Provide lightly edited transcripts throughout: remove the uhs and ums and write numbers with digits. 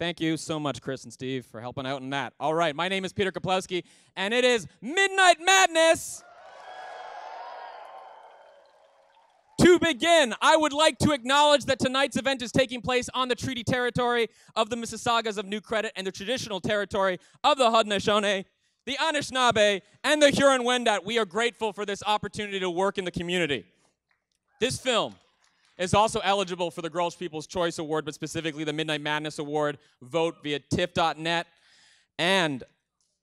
Thank you so much, Chris and Steve, for helping out in that. All right, my name is Peter Kaplowski, and it is Midnight Madness. To begin, I would like to acknowledge that tonight's event is taking place on the treaty territory of the Mississaugas of New Credit and the traditional territory of the Haudenosaunee, the Anishinaabe, and the Huron-Wendat. We are grateful for this opportunity to work in the community. This film is also eligible for the Girls People's Choice Award, but specifically the Midnight Madness Award. Vote via TIFF.net. And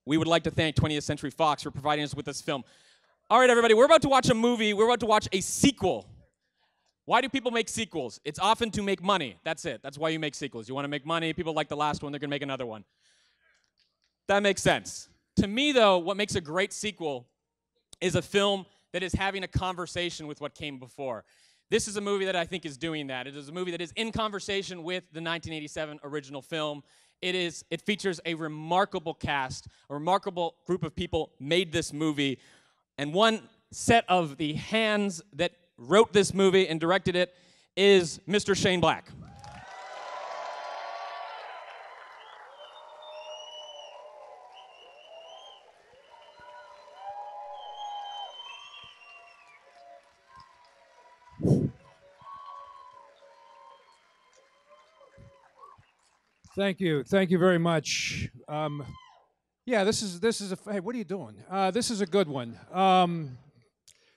we would like to thank 20th Century Fox for providing us with this film. All right, everybody, we're about to watch a movie. We're about to watch a sequel. Why do people make sequels? It's often to make money. That's it. That's why you make sequels. You want to make money. People like the last one. They're going to make another one. That makes sense. To me, though, what makes a great sequel is a film that is having a conversation with what came before. This is a movie that I think is doing that. It is a movie that is in conversation with the 1987 original film. It features a remarkable cast, a remarkable group of people made this movie, and one set of the hands that wrote this movie and directed it is Mr. Shane Black. Thank you very much. Yeah, this is a. Hey, what are you doing? This is a good one.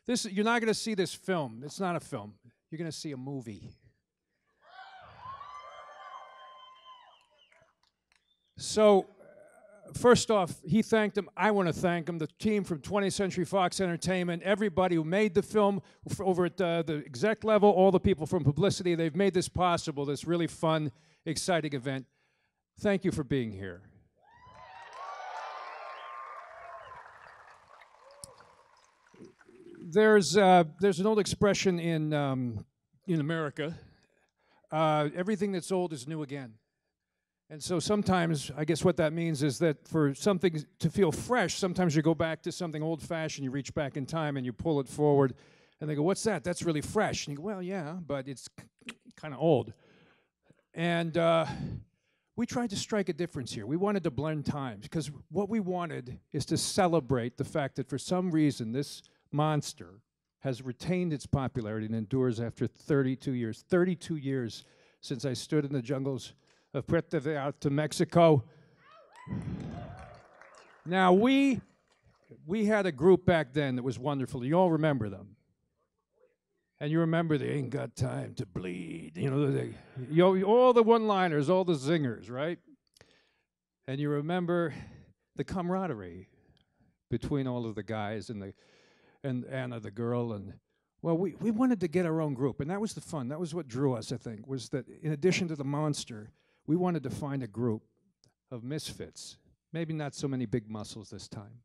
You're not going to see this film. It's not a film. You're going to see a movie. So, first off, he thanked him. I want to thank him. The team from 20th Century Fox Entertainment, everybody who made the film over at the exec level, all the people from publicity, they've made this possible, this really fun, exciting event. Thank you for being here. There's an old expression in America, everything that's old is new again. And so sometimes, I guess what that means is that for something to feel fresh, sometimes you go back to something old-fashioned, you reach back in time and you pull it forward, and they go, what's that? That's really fresh. And you go, well, yeah, but it's kind of old. And we tried to strike a difference here. We wanted to blend times, because what we wanted is to celebrate the fact that for some reason this monster has retained its popularity and endures after 32 years. 32 years since I stood in the jungles of Puerto Vallarta, Mexico. Now, we had a group back then that was wonderful. You all remember them. And you remember they ain't got time to bleed. You know, all the one-liners, all the zingers, right? And you remember the camaraderie between all of the guys and Anna, the girl, and well, we wanted to get our own group, and that was the fun. That was what drew us, I think, was that in addition to the monster, we wanted to find a group of misfits. Maybe not so many big muscles this time.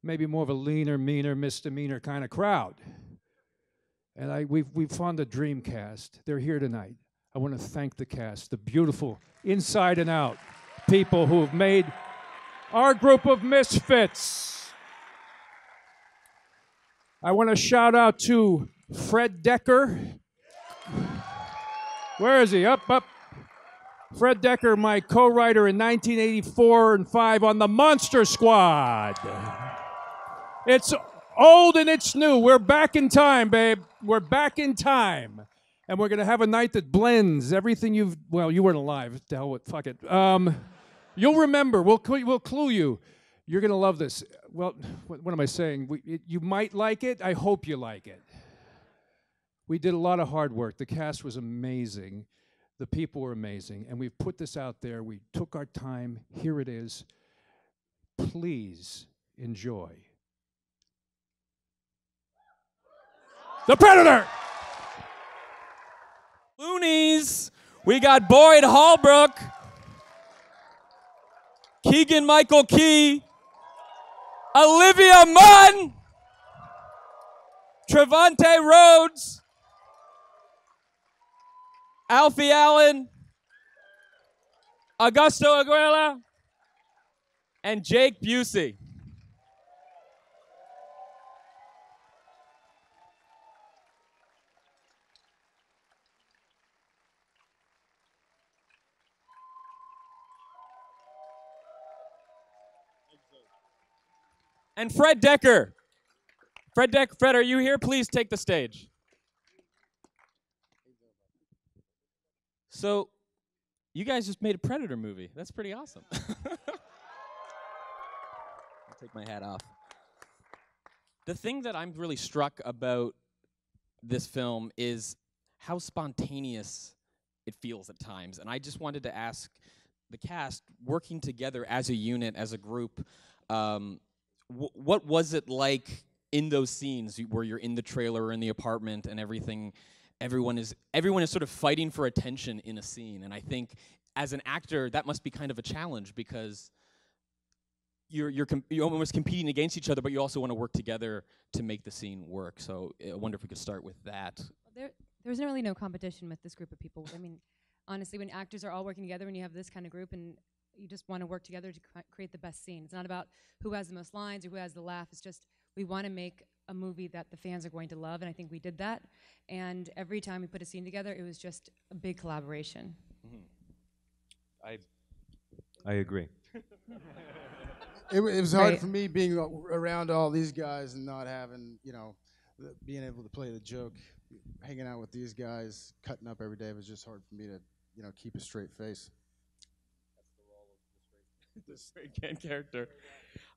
Maybe more of a leaner, meaner, misdemeanor kind of crowd. And we found a dream cast. They're here tonight. I want to thank the cast, the beautiful inside and out people who have made our group of misfits. I want to shout out to Fred Decker. Where is he? Up. Fred Decker, my co-writer in 1984 and 5 on the Monster Squad. It's old and it's new. We're back in time, babe. We're back in time. And we're going to have a night that blends everything you weren't alive. To hell with, fuck it. You'll remember. We'll clue you. You're going to love this. Well, what am I saying? You might like it. I hope you like it. We did a lot of hard work. The cast was amazing. The people were amazing. And we've put this out there. We took our time. Here it is. Please enjoy. The Predator! Loonies! We got Boyd Holbrook, Keegan-Michael Key, Olivia Munn, Trevante Rhodes, Alfie Allen, Augusto Aguilera, and Jake Busey. And Fred Decker. Fred, are you here? Please take the stage. So, you guys just made a Predator movie. That's pretty awesome. I'll take my hat off. The thing that I'm really struck about this film is how spontaneous it feels at times. And I just wanted to ask the cast, working together as a unit, as a group, what was it like in those scenes where you're in the trailer or in the apartment and everything? Everyone is sort of fighting for attention in a scene, and I think as an actor that must be kind of a challenge because you're almost competing against each other, but you also want to work together to make the scene work. So I wonder if we could start with that. There's really no competition with this group of people. I mean, honestly, when actors are all working together, when you have this kind of group, and you just want to work together to create the best scene. It's not about who has the most lines or who has the laugh. It's just we want to make a movie that the fans are going to love, and I think we did that. And every time we put a scene together, it was just a big collaboration. I agree. It was hard for me being around all these guys and not having, being able to play the joke. Hanging out with these guys, cutting up every day was just hard for me to, keep a straight face. That's the role of the straight can character.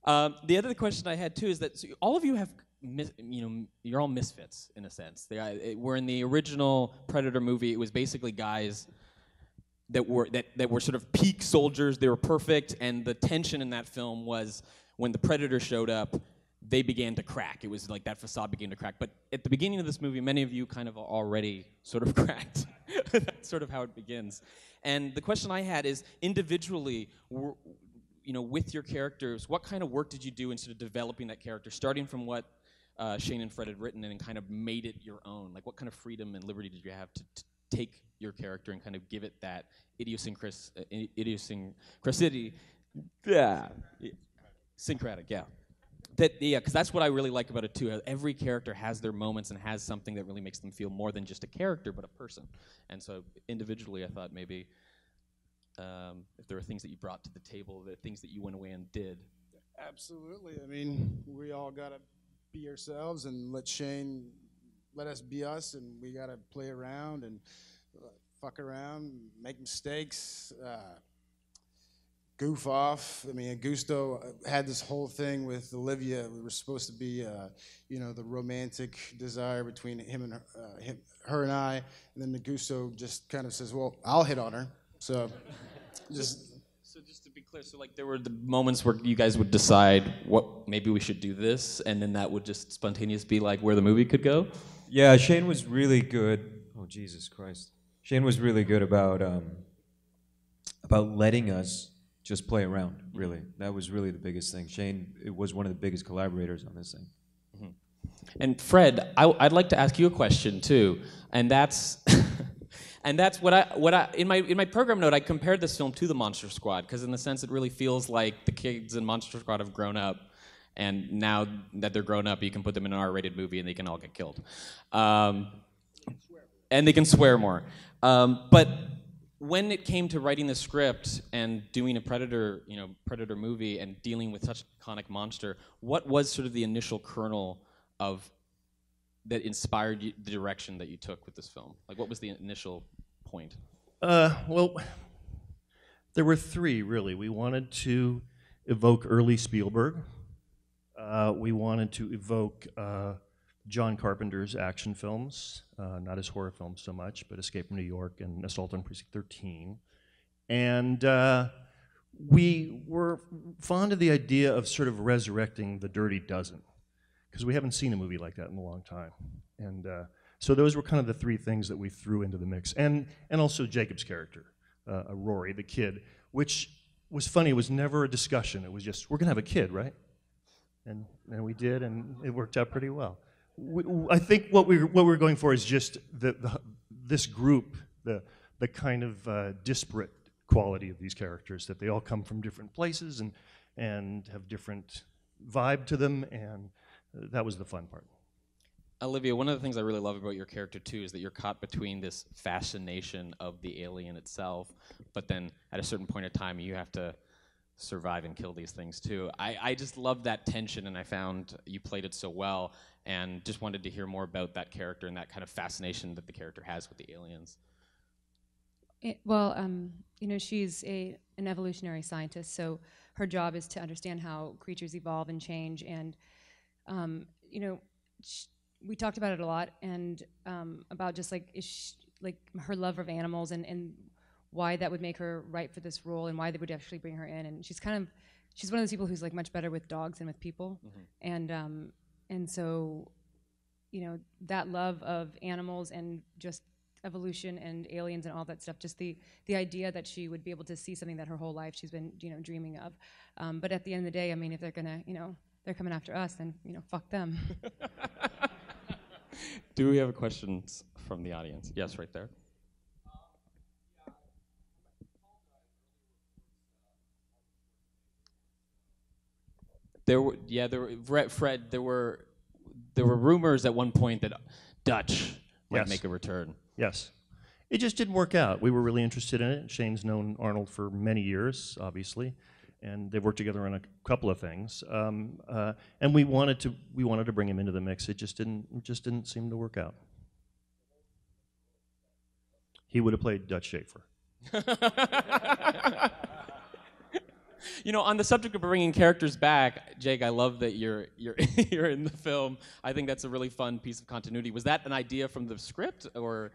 The other question I had too is that all of you have, you're all misfits in a sense. We're in the original Predator movie. It was basically guys that were sort of peak soldiers. They were perfect, and the tension in that film was when the Predator showed up, they began to crack. It was like that facade began to crack. But at the beginning of this movie, many of you kind of already sort of cracked. That's sort of how it begins. And the question I had is, individually, with your characters, what kind of work did you do in sort of developing that character, starting from what Shane and Fred had written and kind of made it your own? Like, what kind of freedom and liberty did you have to take your character and kind of give it that idiosyncrasy? Yeah. Syncretic, yeah. Because that's what I really like about it too. Every character has their moments and has something that really makes them feel more than just a character, but a person. And so individually, I thought maybe if there were things that you brought to the table, the things that you went away and did. Absolutely. I mean, we all gotta be ourselves and let Shane let us be us, and we gotta play around and fuck around, make mistakes. Goof off. I mean, Gusto had this whole thing with Olivia. We were supposed to be, the romantic desire between her and I. And then the Gusto just kind of says, "Well, I'll hit on her." So, just to be clear, so like there were the moments where you guys would decide what maybe we should do this, and then that would just spontaneously be like where the movie could go. Yeah, Shane was really good. Oh, Jesus Christ! Shane was really good about letting us just play around, really. That was really the biggest thing. Shane was one of the biggest collaborators on this thing. Mm-hmm. And Fred, I'd like to ask you a question too, and that's what I in my program note I compared this film to the Monster Squad, because in the sense it really feels like the kids in Monster Squad have grown up, and now that they're grown up, you can put them in an R-rated movie and they can all get killed, and they can swear more, but when it came to writing the script and doing a Predator movie and dealing with such an iconic monster, what was sort of the initial kernel of that inspired you, the direction that you took with this film? Like, what was the initial point? Well, there were three, really. We wanted to evoke early Spielberg. We wanted to evoke John Carpenter's action films, not his horror films so much, but Escape from New York and Assault on Precinct 13. And we were fond of the idea of sort of resurrecting the Dirty Dozen, because we haven't seen a movie like that in a long time. And so those were kind of the three things that we threw into the mix. And also Jacob's character, Rory, the kid, which was funny. It was never a discussion. It was just, we're going to have a kid, right? And we did, and it worked out pretty well. I think what we're going for is just this group, the kind of disparate quality of these characters, that they all come from different places and have different vibe to them, and that was the fun part. Olivia, one of the things I really love about your character too is that you're caught between this fascination of the alien itself, but then at a certain point in time you have to survive and kill these things too. I just love that tension, and I found you played it so well, and just wanted to hear more about that character and that kind of fascination that the character has with the aliens. Well, you know, she's an evolutionary scientist, so her job is to understand how creatures evolve and change. And you know, we talked about it a lot, and about just like her love of animals and why that would make her right for this role, and why they would actually bring her in. And she's one of those people who's like much better with dogs than with people, and so, you know, that love of animals and just evolution and aliens and all that stuff, just the idea that she would be able to see something that her whole life she's been, you know, dreaming of. But at the end of the day, I mean, if they're gonna, you know, they're coming after us, then, you know, fuck them. Do we have questions from the audience? Yes, right there. Fred, there were rumors at one point that Dutch might make a return. Yes. It just didn't work out. We were really interested in it. Shane's known Arnold for many years, obviously, and they've worked together on a couple of things. And we wanted to bring him into the mix. It just didn't seem to work out. He would have played Dutch Schaefer. You know, on the subject of bringing characters back, Jake, I love that you're you're in the film. I think that's a really fun piece of continuity. Was that an idea from the script, or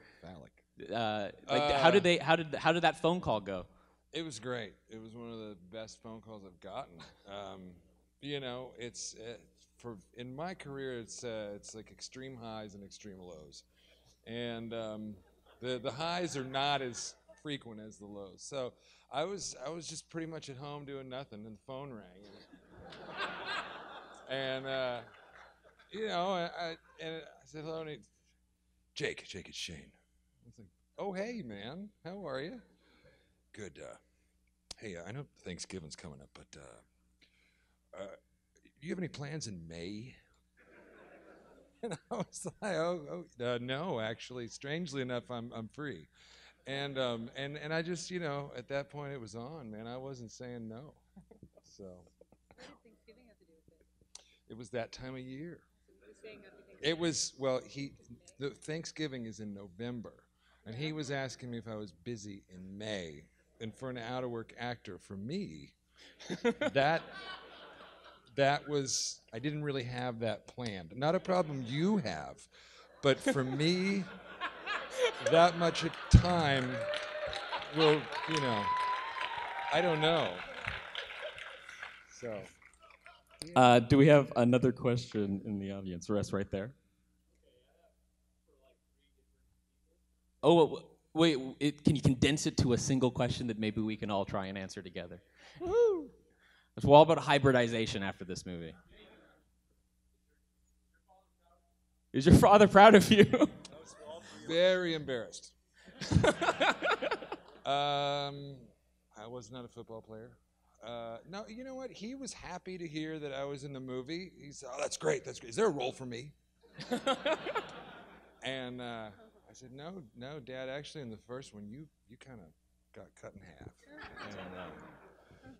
how did that phone call go? It was great. It was one of the best phone calls I've gotten. You know, in my career, it's like extreme highs and extreme lows, and the highs are not as frequent as the lows. So I was just pretty much at home doing nothing, and the phone rang, and you know, I said hello, and Jake, it's Shane. I was like, oh hey man, how are you? Good. Hey, I know Thanksgiving's coming up, but do you have any plans in May? And I was like, no, actually, strangely enough, I'm free. And I just, you know, at that point it was on, man. I wasn't saying no. So. What does Thanksgiving have to do with it? It was that time of year. So he was saying happy Thanksgiving. It was, well, the Thanksgiving is in November, and he was asking me if I was busy in May. And for an out-of-work actor, for me, that was, I didn't really have that planned. Not a problem you have, but for me, that much time will, you know, I don't know. So. Do we have another question in the audience? Rest right there. Oh, wait, can you condense it to a single question that maybe we can all try and answer together? Woo! It's all about hybridization after this movie. Is your father proud of you? Very embarrassed. I was not a football player. No, you know what? He was happy to hear that I was in the movie. He said, "Oh, that's great. That's great. Is there a role for me?" And I said, "No, Dad. Actually, in the first one, you kind of got cut in half." And,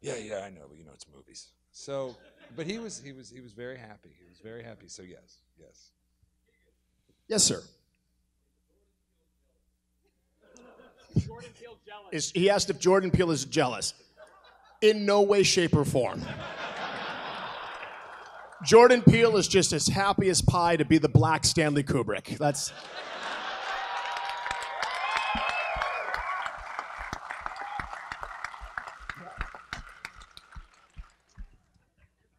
yeah, I know, but you know it's movies. So, but he was very happy. He was very happy. So yes. Yes, sir. Jordan Peele jealous. He asked if Jordan Peele is jealous. In no way, shape, or form. Jordan Peele is just as happy as pie to be the Black Stanley Kubrick. That's...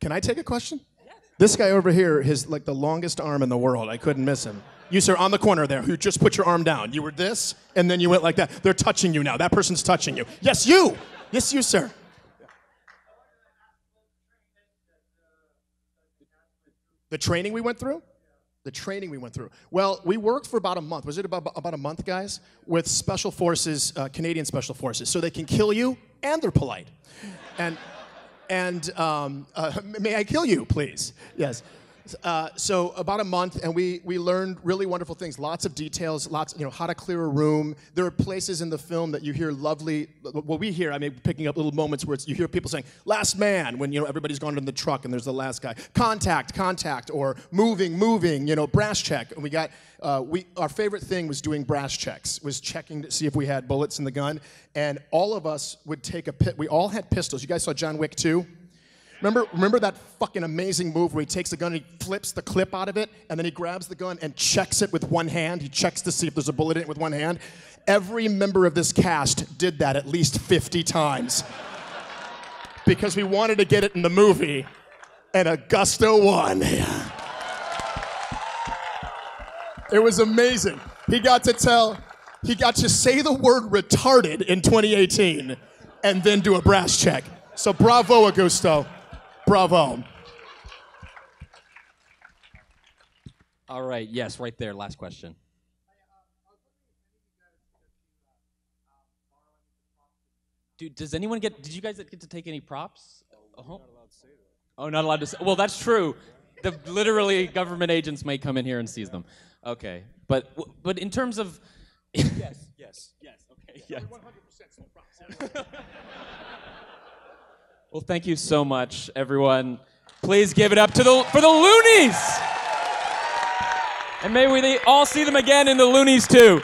Can I take a question? Yes. This guy over here has like the longest arm in the world. I couldn't miss him. You, sir, on the corner there, who just put your arm down. You were this, and then you went like that. They're touching you now. That person's touching you. Yes, you. Yes, you, sir. The training we went through? The training we went through. Well, we worked for about a month. Was it about a month, guys? With Special Forces, Canadian Special Forces. So they can kill you, and they're polite. And may I kill you, please? Yes. So about a month, and we learned really wonderful things, lots of details, lots, how to clear a room. There are places in the film that you hear lovely, well, we hear, picking up little moments where you hear people saying, last man, when, everybody's gone in the truck and there's the last guy. Contact, or moving, brass check. And we got, our favorite thing was doing brass checks, was checking to see if we had bullets in the gun. And all of us would take we all had pistols. You guys saw John Wick 2? Remember that fucking amazing move where he takes the gun and he flips the clip out of it, and then he grabs the gun and checks it with one hand? He checks to see if there's a bullet in it with one hand. Every member of this cast did that at least 50 times. Because we wanted to get it in the movie, and Augusto won. It was amazing. He got to say the word retarded in 2018 and then do a brass check. So bravo, Augusto. Bravo. All right, yes, right there, last question. Dude, did you guys get to take any props? Oh, not allowed to say. Well, that's true. Literally, government agents may come in here and seize them. Okay, but in terms of... Yes, okay. Yeah. 100% no props. Well, thank you so much, everyone. Please give it up for the Loonies! And may we all see them again in the Loonies, too.